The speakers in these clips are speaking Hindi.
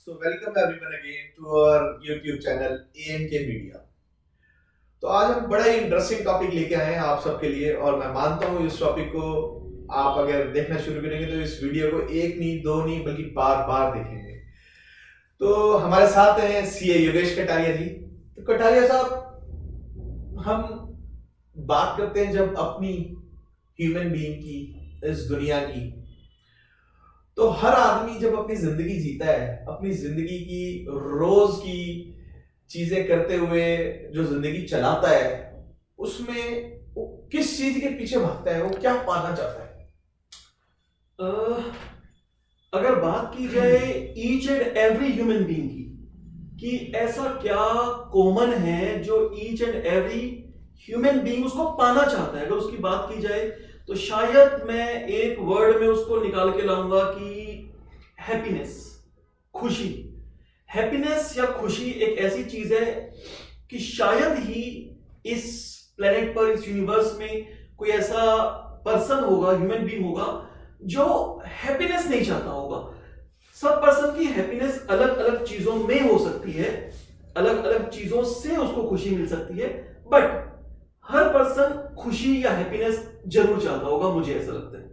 So welcome everyone again to our YouTube channel AMK Media। तो आज हम बड़ा ही इंटरेस्टिंग टॉपिक लेके आए हैं आप सबके लिए और मैं मानता हूँ इस टॉपिक को आप अगर देखना शुरू करेंगे तो इस वीडियो को एक नहीं दो नहीं बल्कि बार बार देखेंगे। तो हमारे साथ हैं सीए योगेश कटारिया जी। तो कटारिया साहब, हम बात करते हैं जब अपनी ह्यूमन बीइंग की, इस दुनिया की, तो हर आदमी जब अपनी जिंदगी जीता है, अपनी जिंदगी की रोज की चीजें करते हुए जो जिंदगी चलाता है, उसमें वो किस चीज के पीछे भागता है, वो क्या पाना चाहता है? अगर बात की जाए each and every human being की कि ऐसा क्या कॉमन है जो each and every human being उसको पाना चाहता है, अगर उसकी बात की जाए तो शायद मैं एक वर्ड में उसको निकाल के लाऊंगा कि हैप्पीनेस, खुशी। हैप्पीनेस या खुशी एक ऐसी चीज है कि शायद ही इस प्लेनेट पर, इस यूनिवर्स में कोई ऐसा पर्सन होगा, ह्यूमन बीइंग होगा जो हैप्पीनेस नहीं चाहता होगा। सब पर्सन की हैप्पीनेस अलग अलग चीजों में हो सकती है, अलग अलग चीजों से उसको खुशी मिल सकती है, बट हर पर्सन खुशी या हैप्पीनेस जरूर चाहता होगा, मुझे ऐसा लगता है।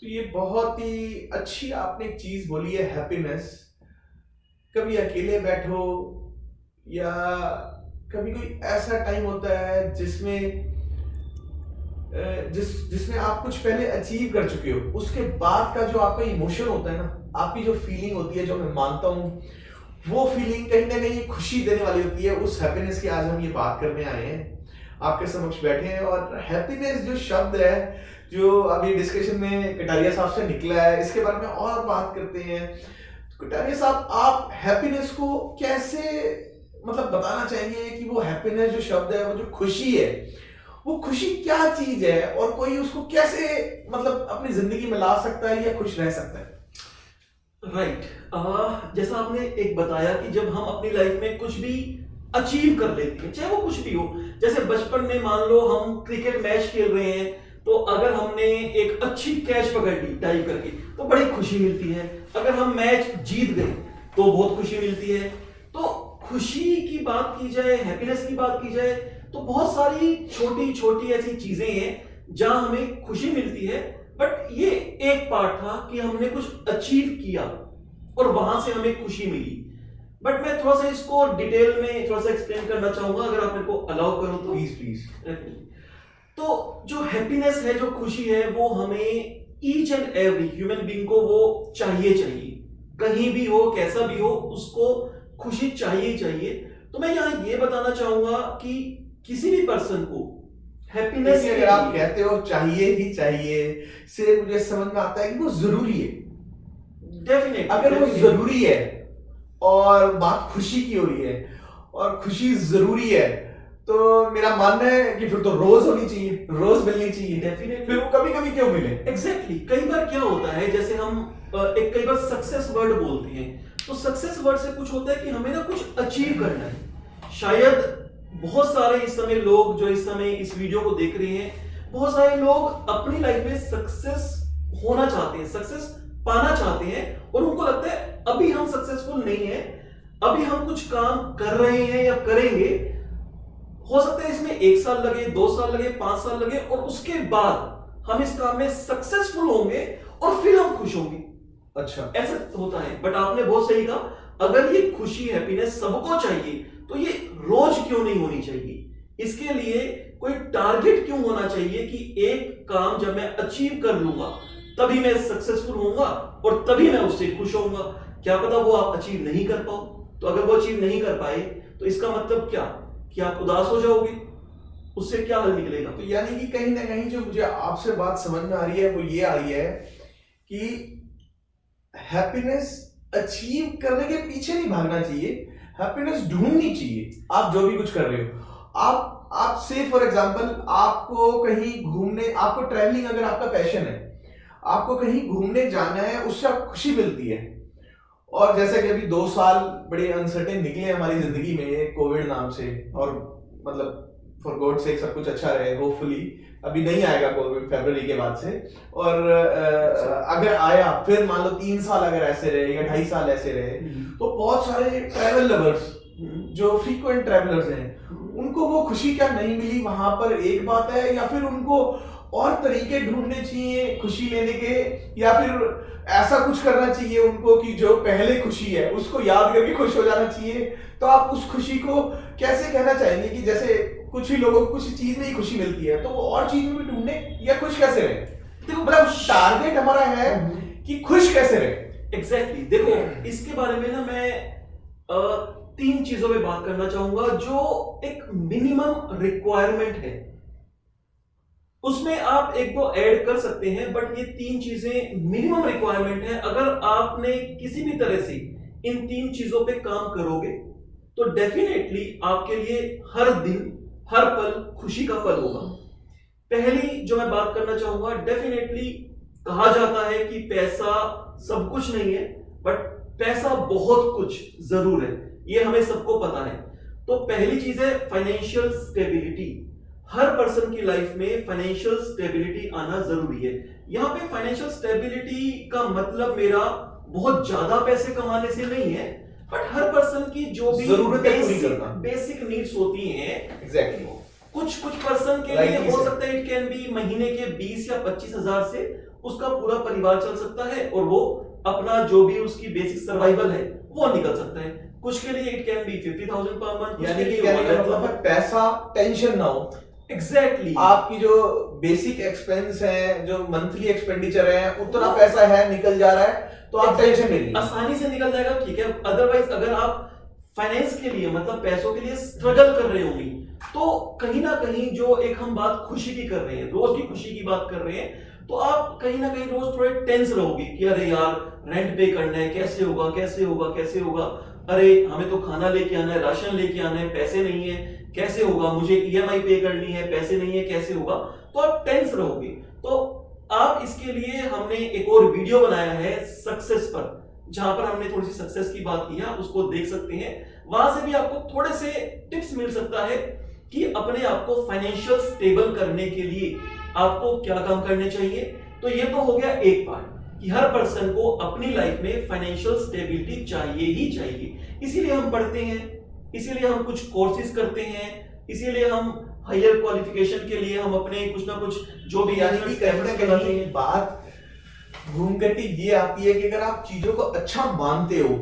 तो ये बहुत ही अच्छी आपने एक चीज बोली है, हैप्पीनेस। कभी अकेले बैठो या कभी कोई ऐसा टाइम होता है जिसमें आप कुछ पहले अचीव कर चुके हो, उसके बाद का जो आपका इमोशन होता है ना, आपकी जो फीलिंग होती है, जो मैं मानता हूँ वो फीलिंग कहीं ना कहीं खुशी देने वाली होती है। उस हैप्पीनेस की आज हम ये बात करने आए हैं, आपके समक्ष बैठे हैं। और हैप्पीनेस जो शब्द है, जो अभी डिस्कशन में कटारिया साहब से निकला है, इसके बारे में और बात करते हैं। कटारिया साहब, आप हैप्पीनेस को कैसे मतलब बताना चाहेंगे कि वो हैप्पीनेस जो शब्द है, वो जो खुशी है, वो खुशी क्या चीज है और कोई उसको कैसे मतलब अपनी जिंदगी में ला सकता है या खुश रह सकता है? राइट। जैसा आपने एक बताया कि जब हम अपनी लाइफ में कुछ भी अचीव कर लेते हैं, चाहे वो कुछ भी हो, जैसे बचपन में मान लो हम क्रिकेट मैच खेल रहे हैं, तो अगर हमने एक अच्छी कैच पकड़ ली टाइप करके तो बड़ी खुशी मिलती है। अगर हम मैच जीत गए तो बहुत खुशी मिलती है। तो खुशी की बात की जाए, हैप्पीनेस की बात की जाए, तो बहुत सारी छोटी छोटी ऐसी चीजें हैं जहां हमें खुशी मिलती है। बट ये एक पार्ट था कि हमने कुछ अचीव किया और वहां से हमें खुशी मिली। बट मैं थोड़ा सा इसको डिटेल में थोड़ा सा एक्सप्लेन करना चाहूंगा, अगर आप मेरे को अलाउ करो तो। Please please. तो जो हैप्पीनेस है, जो खुशी है, वो हमें each and every human being को वो चाहिए चाहिए, कहीं भी हो, कैसा भी हो, उसको खुशी चाहिए ही चाहिए। तो मैं यहाँ ये बताना चाहूंगा कि किसी भी पर्सन को हैप्पीनेस, अगर आप कहते हो चाहिए ही चाहिए, से मुझे समझ में आता है कि वो जरूरी है। डेफिनेट, अगर वो जरूरी है और बात खुशी की हो रही है और खुशी जरूरी है, तो मेरा मानना है कि फिर तो रोज होनी चाहिए, रोज मिलनी चाहिए। डेफिनेटली। फिर वो कभी कभी क्यों मिले? एग्जैक्टली। कई बार क्या होता है, जैसे हम एक कई बार सक्सेस वर्ड बोलते हैं, तो सक्सेस वर्ड से कुछ होता है कि हमें ना कुछ अचीव करना है। शायद बहुत सारे इस समय लोग जो इस समय इस वीडियो को देख रहे हैं, बहुत सारे लोग अपनी लाइफ में सक्सेस होना चाहते हैं, सक्सेस पाना चाहते हैं, और उनको लगता है अभी हम सक्सेसफुल नहीं है, अभी हम कुछ काम कर रहे हैं या करेंगे, हो सकता है इसमें 1 साल लगे, 2 साल लगे, 5 साल लगे, और उसके बाद हम इस काम में सक्सेसफुल होंगे और फिर हम खुश होंगे। अच्छा, ऐसा होता है। बट आपने बहुत सही कहा, अगर ये खुशी, हैप्पीनेस सबको चाहिए, तो ये रोज क्यों नहीं होनी चाहिए? इसके लिए कोई टारगेट क्यों होना चाहिए कि एक काम जब मैं अचीव कर लूंगा तभी मैं सक्सेसफुल होऊंगा और तभी मैं उससे खुश होऊंगा? क्या पता वो आप अचीव नहीं कर पाओ। तो अगर वो अचीव नहीं कर पाए तो इसका मतलब क्या कि आप उदास हो जाओगे? उससे क्या हल निकलेगा? तो यानी कि कहीं ना कहीं जो मुझे आपसे बात समझ में आ रही है वो ये आ रही है कि हैप्पीनेस अचीव करने के पीछे नहीं भागना चाहिए, हैप्पीनेस ढूंढनी चाहिए। आप जो भी कुछ कर रहे हो, आप से फॉर एग्जांपल, आपको कहीं घूमने, आपको ट्रैवलिंग अगर आपका पैशन है, आपको कहीं घूमने जाना है, उससे आपको खुशी मिलती है। और जैसे कि अभी 2 साल बड़े अनसर्टेन निकले हमारी जिंदगी में कोविड नाम से, और मतलब फॉर गॉड सेक सब कुछ अच्छा रहे, होपफुली अभी नहीं आएगा कोविड फरवरी के बाद से, और अगर आया फिर मान लो 3 साल अगर ऐसे रहे या 2.5 साल ऐसे रहे, तो बहुत सारे ट्रैवल लवर्स जो फ्रीक्वेंट ट्रैवलर्स हैं उनको वो खुशी क्या नहीं मिली वहां पर, एक बात है, या फिर उनको और तरीके ढूंढने चाहिए खुशी लेने के, या फिर ऐसा कुछ करना चाहिए उनको कि जो पहले खुशी है उसको याद करके खुश हो जाना चाहिए। तो आप उस खुशी को कैसे कहना चाहेंगे कि जैसे कुछ ही लोगों को कुछ चीज में ही खुशी मिलती है तो वो और चीज में भी ढूंढने, या खुश कैसे रहे? देखो मतलब टारगेट हमारा है कि खुश कैसे रहे। एग्जैक्टली देखो इसके बारे में ना मैं 3 चीजों पे बात करना चाहूंगा जो एक मिनिमम रिक्वायरमेंट है, उसमें आप एक दो ऐड कर सकते हैं, बट ये 3 चीजें मिनिमम रिक्वायरमेंट है। अगर आपने किसी भी तरह से इन 3 चीजों पे काम करोगे तो डेफिनेटली आपके लिए हर दिन हर पल खुशी का पल होगा। पहली जो मैं बात करना चाहूंगा, डेफिनेटली कहा जाता है कि पैसा सब कुछ नहीं है, बट पैसा बहुत कुछ जरूर है, ये हमें सबको पता है। तो पहली चीज है फाइनेंशियल स्टेबिलिटी। हर पर्सन की लाइफ में फाइनेंशियल स्टेबिलिटी आना जरूरी है। यहाँ पे फाइनेंशियल स्टेबिलिटी का मतलब मेरा बहुत ज्यादा पैसे कमाने से नहीं है, बट हर पर्सन की जो भी बेसिक नीड्स होती हैं, एग्जैक्टली कुछ पर्सन के लिए हो सकता है इट कैन बी महीने के 20 या 25 हजार से उसका पूरा परिवार चल सकता है और वो अपना जो भी उसकी बेसिक सर्वाइवल है वो निकल सकता है। कुछ के लिए it can be 50,000 per month, यानी कि कहने का मतलब है पैसा टेंशन ना हो। एग्जैक्टली आपकी जो बेसिक एक्सपेंस है, जो मंथली एक्सपेंडिचर है, उतना पैसा है निकल जा रहा है तो आप टेंशन नहीं, आसानी से निकल जाएगा, ठीक है। अदरवाइज अगर आप फाइनेंस के लिए मतलब पैसों के लिए स्ट्रगल कर रहे होंगे तो कहीं ना कहीं जो एक हम बात खुशी की कर रहे हैं, रोज की खुशी की बात कर रहे हैं, तो आप कहीं ना कहीं रोज थोड़े टेंस रहोगे कि अरे यार रेंट पे करना है, कैसे होगा कैसे होगा कैसे होगा, अरे हमें तो खाना लेके आना है, राशन लेके आना है, पैसे नहीं है कैसे होगा, मुझे ईएमआई पे करनी है, पैसे नहीं है कैसे होगा, तो आप टेंस रहोगे। तो आप इसके लिए हमने एक और वीडियो बनाया है सक्सेस पर, जहां पर हमने थोड़ी सी सक्सेस की बात की है, उसको देख सकते हैं। वहां से भी आपको थोड़े से टिप्स मिल सकता है कि अपने आप को फाइनेंशियल स्टेबल करने के लिए आपको क्या काम करने चाहिए। तो ये तो हो गया एक पार्ट कि हर पर्सन को अपनी लाइफ में फाइनेंशियल स्टेबिलिटी चाहिए ही चाहिए, इसीलिए हम पढ़ते हैं, इसीलिए हम कुछ कोर्सेज करते हैं, इसीलिए हम हायर क्वालिफिकेशन के लिए हम अपने कुछ ना कुछ जो भी कहीं बात घूम करके ये आती है कि अगर आप चीजों को अच्छा मानते हो,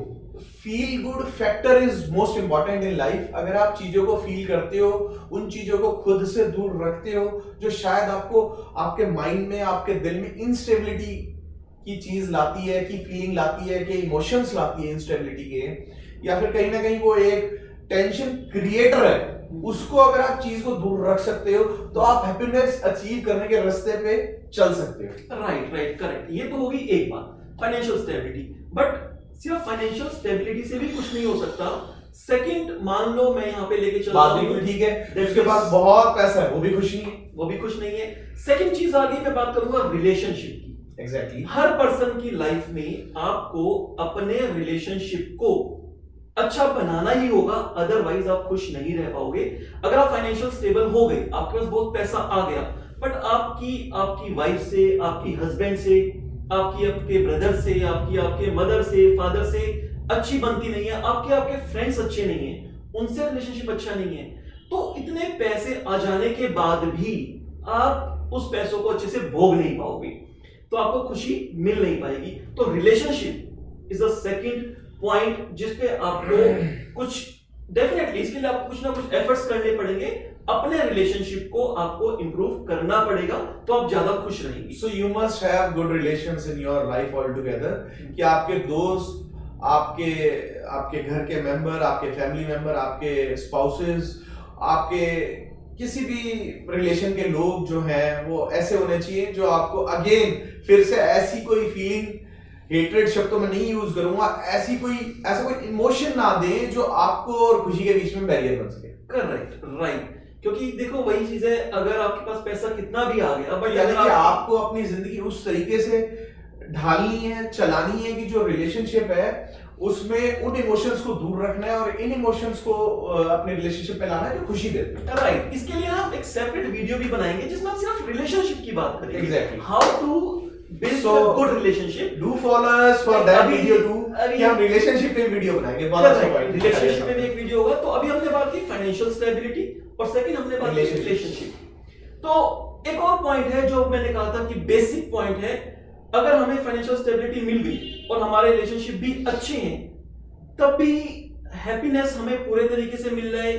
feel good factor is most important in life. अगर आप चीजों को फील करते हो, उन चीजों को खुद से दूर रखते हो जो शायद आपको आपके माइंड में, आपके दिल में इंस्टेबिलिटी की चीज लाती है, की फीलिंग लाती है, कि इमोशंस लाती है इंस्टेबिलिटी के, या फिर कहीं ना कहीं वो एक टेंशन क्रिएटर है, उसको अगर आप चीज को दूर रख सकते हो तो आप हैप्पीनेस अचीव करने के रास्ते पे चल सकते हो। Right correct. ये तो होगी एक बात फाइनेंशियल स्टेबिलिटी, बट सिर्फ फाइनेंशियल स्टेबिलिटी से भी कुछ नहीं हो सकता। सेकंड, मान लो मैं यहाँ पे लेके चल रहा हूँ, ठीक है, उसके पास बहुत पैसा है, वो भी खुश नहीं है, वो भी खुश नहीं है। सेकंड चीज आ गई, मैं बात करूंगा रिलेशनशिप की। एग्जैक्टली हर पर्सन की लाइफ में आपको अपने रिलेशनशिप को अच्छा बनाना ही होगा, अदरवाइज आप खुश नहीं रह पाओगे। अगर आप फाइनेंशियल स्टेबल हो गए, आपके पास बहुत पैसा आ गया, बट आपकी वाइफ से, आपकी हस्बैंड से, आपके ब्रदर से, आपके मदर से, फादर से अच्छी बनती नहीं है, आपके फ्रेंड्स अच्छे नहीं है, उनसे रिलेशनशिप अच्छा नहीं है, तो इतने पैसे आ जाने के बाद भी आप उस पैसों को अच्छे से भोग नहीं पाओगे, तो आपको खुशी मिल नहीं पाएगी। तो relationship is the second point जिसपे आपको कुछ डेफिनेटली इसके लिए आपको कुछ ना कुछ एफर्ट्स करने पड़ेंगे, अपने रिलेशनशिप को आपको इंप्रूव करना पड़ेगा, तो आप ज्यादा खुश रहेंगे। So you must have good relations in your life all together, कि आपके दोस्त, आपके घर के मेंबर, आपके फैमिली मेंबर, आपके स्पाउसेस, आपके किसी भी रिलेशन के लोग जो हैं वो ऐसे होने चाहिए जो आपको अगेन फिर से ऐसी कोई फीलिंग, हेट्रेड शब्द तो मैं नहीं यूज करूंगा, ऐसा कोई इमोशन ना दे जो आपको और खुशी के बीच में बैरियर बन सके। Correct, right. क्योंकि देखो वही चीज है, अगर आपके पास पैसा कितना भी आ गया, बट यानी कि आपको अपनी जिंदगी उस तरीके से ढालनी है, चलानी है कि जो रिलेशनशिप है उसमें उन इमोशंस को दूर रखना है और इन इमोशंस को अपने रिलेशनशिप में लाना है जो खुशी देते हैं। राइट, इसके लिए हम एक सेपरेट वीडियो भी बनाएंगे जिसमें हम सिर्फ रिलेशनशिप की बात करेंगे। Exactly, how to build a good relationship. Do follow us for that video too, कि हम रिलेशनशिप पे वीडियो बनाएंगे। बहुत अच्छा पॉइंट, रिलेशनशिप में भी एक वीडियो होगा। तो अभी हमने बात की फाइनेंशियल स्टेबिलिटी और सेकंड हमने बात की रिलेशनशिप। तो एक और पॉइंट है जो मैंने कहा था कि बेसिक पॉइंट है, अगर हमें फाइनेंशियल स्टेबिलिटी मिल गई और हमारे रिलेशनशिप भी अच्छे हैं, तब भी हैप्पीनेस हमें पूरे तरीके से मिल रहा है,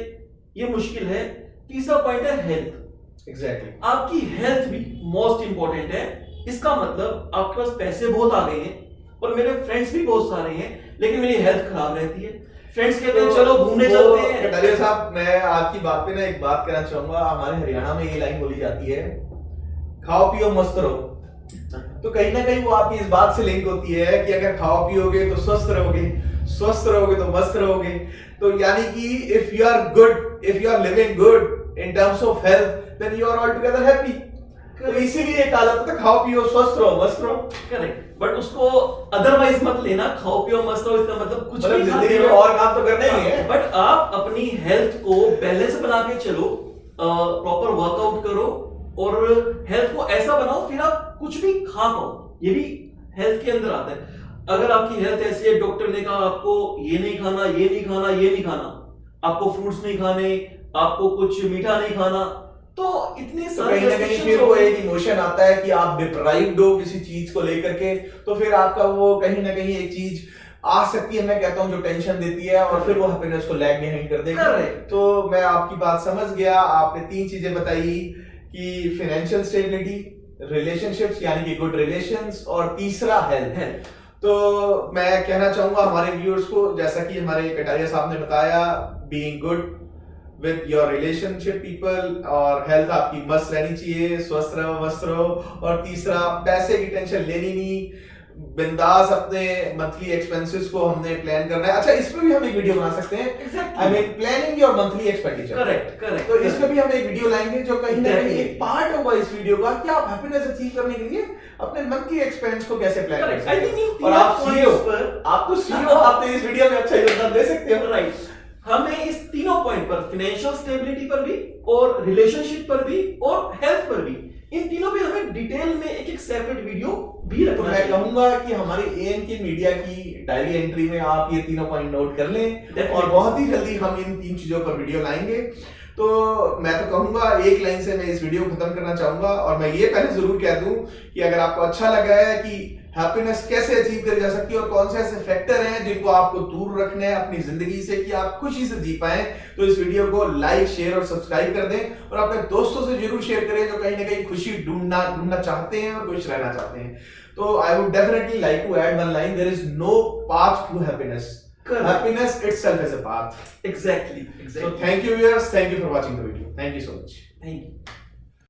ये मुश्किल है। तीसरा पॉइंट है हेल्थ। एग्जैक्टली, आपकी हेल्थ भी मोस्ट इंपॉर्टेंट है। इसका मतलब आपके पास पैसे बहुत आ गए हैं और मेरे फ्रेंड्स भी बहुत सारे हैं, लेकिन मेरी हेल्थ खराब रहती है। फ्रेंड्स कहते हैं चलो घूमने चलते हैं। कटारिया साहब, मैं आपकी बात पे ना एक बात कहना चाहूंगा। हमारे हरियाणा में ये लाइन बोली जाती है, खाओ पियो मस्त रहो। तो कहीं ना कहीं वो आपकी इस बात से लिंक होती है कि अगर खाओ पियोगे तो स्वस्थ रहोगे, स्वस्थ रहोगे तो मस्त रहोगे। तो यानी कि if you are good, if you are living good in terms of health, then you are all together happy. तो इसीलिए कहा जाता है खाओ पियो स्वस्थ रहो मस्त रहो। करेक्ट, बट उसको अदरवाइज मत लेना। खाओ पियो मस्त रहो इसका मतलब कुछ भी जिंदगी में और काम तो करना ही है, बट आप अपनी हेल्थ को बैलेंस बना के चलो, प्रॉपर वर्कआउट करो और हेल्थ को ऐसा बनाओ फिर आप कुछ भी खा पाओ। ये भी हेल्थ के अंदर आता है। अगर आपकी हेल्थ ऐसी है, डॉक्टर ने कहा आपको ये नहीं खाना, ये नहीं खाना, ये नहीं खाना, आपको फ्रूट्स नहीं खाने, आपको कुछ मीठा नहीं खाना, तो इतने सारे कहीं ना कहीं फिर वो एक इमोशन आता है कि आप डिप्राइव्ड हो किसी चीज को लेकर के, तो फिर आपका वो कहीं ना कहीं एक चीज आ सकती है, मैं कहता हूँ, जो टेंशन देती है और फिर वो हैप्पीनेस को लैग बिहाइंड कर देगी। तो मैं आपकी बात समझ गया। आपने 3 चीजें बताई कि फाइनेंशियल स्टेबिलिटी, रिलेशनशिप्स यानी कि गुड रिलेशंस, और तीसरा हेल्थ। तो मैं कहना चाहूंगा हमारे व्यूअर्स को, जैसा कि हमारे कटारिया साहब ने बताया, being good with your relationship people, और हेल्थ आपकी मस्त रहनी चाहिए, स्वस्थ रहो मस्त रहो, और तीसरा पैसे की टेंशन लेनी नहीं, बिंदास अपने मंथली एक्सपेंसेस को हमने प्लान करना है। अच्छा, इस पे भी हम एक वीडियो बना सकते हैं, I mean planning your monthly expenditure. Correct correct. तो इस पे भी हम एक वीडियो लाएंगे जो कहीं ना कहीं एक पार्ट होगा इस वीडियो का कि आप हैप्पीनेस अचीव करने के लिए अपने मंथली एक्सपेंस को कैसे प्लान कर सकते हैं। और आप सीईओ, आपको सीईओ आपने इस वीडियो में अच्छा योगदान दे सकते हो। राइट, हमें इस तीनों पॉइंट पर, फाइनेंशियल स्टेबिलिटी पर भी और रिलेशनशिप पर भी और हेल्थ पर भी, इन तीनों पे हमें डिटेल में एक एक सेपरेट वीडियो भी रखना तो मैं कहूंगा कि हमारी एएनके मीडिया की डायरी एंट्री में आप ये तीनों पॉइंट नोट कर लें और बहुत ही जल्दी हम इन 3 चीजों पर वीडियो लाएंगे। तो मैं तो कहूंगा एक लाइन से मैं इस वीडियो को खत्म करना चाहूंगा, और मैं ये पहले जरूर कह दूं कि अगर आपको अच्छा लगा है कि हैप्पीनेस कैसे अचीव करी जा सकती है और कौन से ऐसे फैक्टर हैं जिनको आपको दूर रखना है अपनी जिंदगी से कि आप खुशी से जी पाएं, तो इस वीडियो को लाइक, शेयर और सब्सक्राइब कर दें और अपने दोस्तों से जरूर शेयर करें जो कहीं ना कहीं खुशी ढूंढना चाहते हैं और खुश रहना चाहते हैं। तो I would definitely like to add one line, there is no path to happiness, happiness itself is a path. Exactly. So thank you viewers, thank you for watching the video, thank you so much. Thank you.